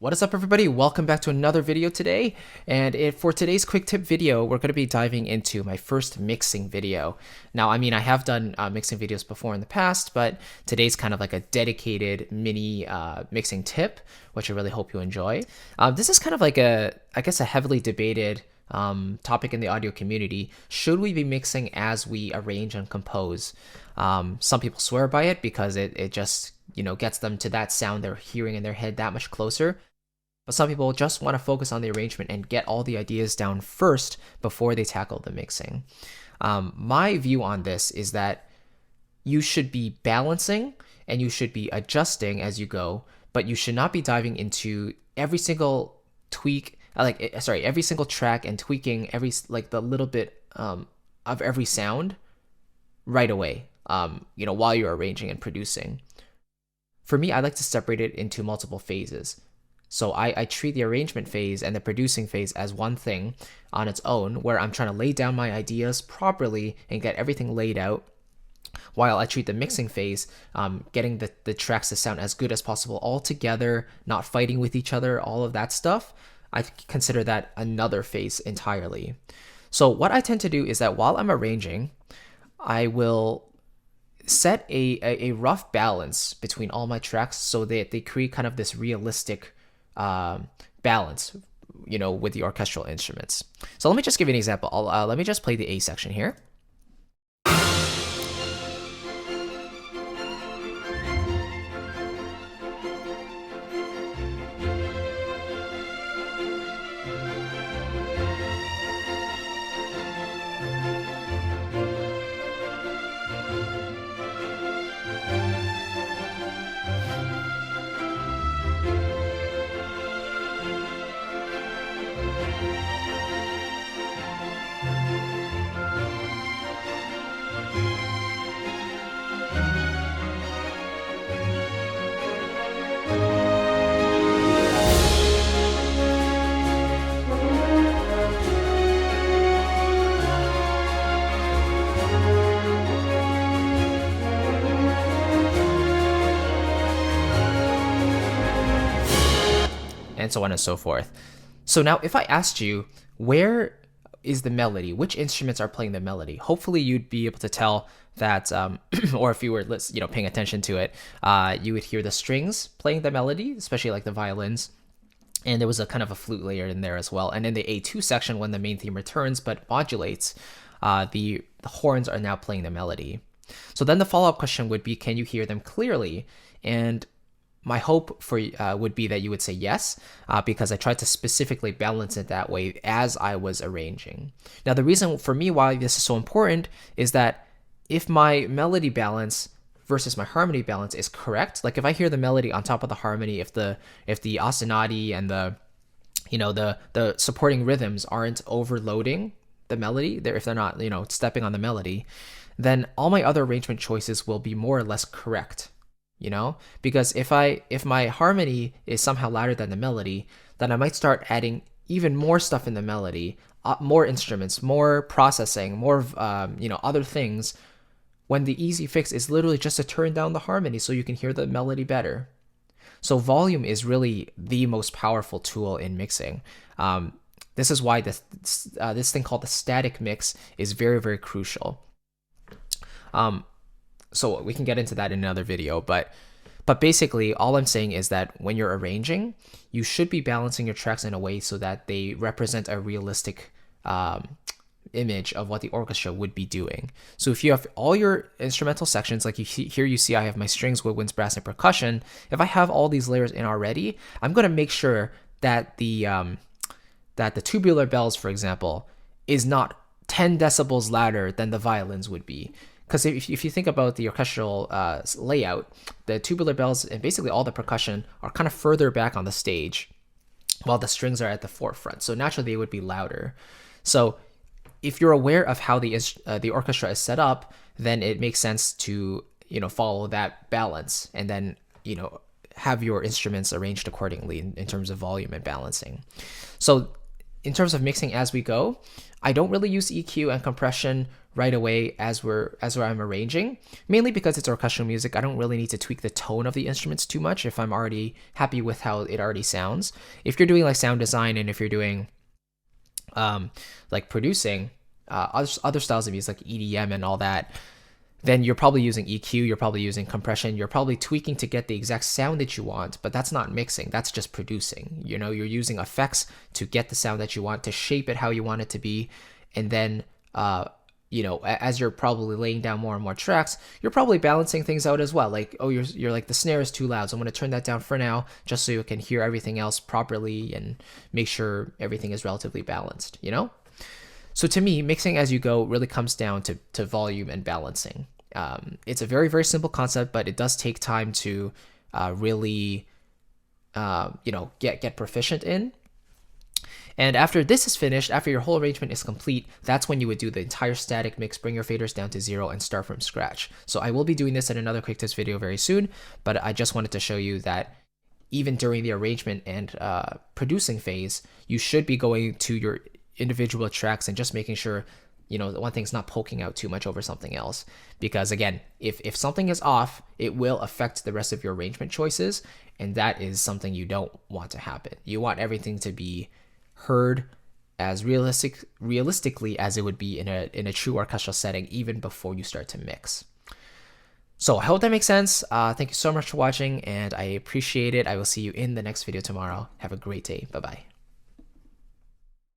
What is up, everybody? Welcome back to another video today. And for today's quick tip video, we're going to be diving into my first mixing video. Now, I have done mixing videos before in the past, but today's kind of like a dedicated mini mixing tip, which I really hope you enjoy. This is kind of like a heavily debated topic in the audio community. Should we be mixing as we arrange and compose? Some people swear by it because it just gets them to that sound they're hearing in their head that much closer. But some people just want to focus on the arrangement and get all the ideas down first before they tackle the mixing. My view on this is that you should be balancing and you should be adjusting as you go, but you should not be diving into every single every single track and tweaking the little bit of every sound right away, while you're arranging and producing. For me, I like to separate it into multiple phases. So I treat the arrangement phase and the producing phase as one thing on its own, where I'm trying to lay down my ideas properly and get everything laid out, while I treat the mixing phase, getting the tracks to sound as good as possible all together, not fighting with each other, all of that stuff. I consider that another phase entirely. So what I tend to do is that while I'm arranging, I will set a rough balance between all my tracks so that they create kind of this realistic balance, with the orchestral instruments. So let me just give you an example. Let me just play the A section here. And so on and so forth. So now if I asked you, where is the melody? Which instruments are playing the melody? Hopefully you'd be able to tell that, or if you were paying attention to it, you would hear the strings playing the melody, especially like the violins. And there was a kind of a flute layer in there as well. And in the A2 section, when the main theme returns but modulates, the horns are now playing the melody. So then the follow-up question would be, can you hear them clearly? And my hope would be that you would say yes, because I tried to specifically balance it that way as I was arranging. Now, the reason for me why this is so important is that if my melody balance versus my harmony balance is correct, like if I hear the melody on top of the harmony, if the ostinati and the supporting rhythms aren't overloading the melody, if they're not stepping on the melody, then all my other arrangement choices will be more or less correct. Because if my harmony is somehow louder than the melody, then I might start adding even more stuff in the melody, more instruments, more processing, more other things, when the easy fix is literally just to turn down the harmony so you can hear the melody better. So volume is really the most powerful tool in mixing. This is why this thing called the static mix is very, very crucial. So we can get into that in another video, but basically all I'm saying is that when you're arranging, you should be balancing your tracks in a way so that they represent a realistic image of what the orchestra would be doing. So if you have all your instrumental sections, like you see I have my strings, woodwinds, brass, and percussion. If I have all these layers in already, I'm going to make sure that the tubular bells, for example, is not 10 decibels louder than the violins would be. Because if you think about the orchestral layout, the tubular bells and basically all the percussion are kind of further back on the stage, while the strings are at the forefront. So naturally, they would be louder. So if you're aware of how the orchestra is set up, then it makes sense to follow that balance, and then have your instruments arranged accordingly in terms of volume and balancing. So in terms of mixing as we go, I don't really use EQ and compression right away as I'm arranging, mainly because it's orchestral music. I don't really need to tweak the tone of the instruments too much if I'm already happy with how it already sounds. If you're doing like sound design, and if you're doing like producing other styles of music like EDM and all that, then you're probably using EQ, you're probably using compression, you're probably tweaking to get the exact sound that you want, but that's not mixing, that's just producing. You know, you're using effects to get the sound that you want, to shape it how you want it to be, and then, you know, as you're probably laying down more and more tracks, you're probably balancing things out as well. Like, oh, you're like, the snare is too loud, so I'm going to turn that down for now, just so you can hear everything else properly and make sure everything is relatively balanced, you know? So to me, mixing as you go really comes down to volume and balancing. It's a very, very simple concept, but it does take time to really, you know, get proficient in. And after this is finished, after your whole arrangement is complete, that's when you would do the entire static mix, bring your faders down to 0, and start from scratch. So I will be doing this in another quick tips video very soon, but I just wanted to show you that even during the arrangement and producing phase, you should be going to your individual tracks and just making sure, you know, one thing's not poking out too much over something else. Because again, if something is off, it will affect the rest of your arrangement choices, and that is something you don't want to happen. You want everything to be heard as realistically as it would be in a true orchestral setting, even before you start to mix. So I hope that makes sense. Thank you so much for watching, and I appreciate it. I will see you in the next video tomorrow. Have a great day. Bye-bye.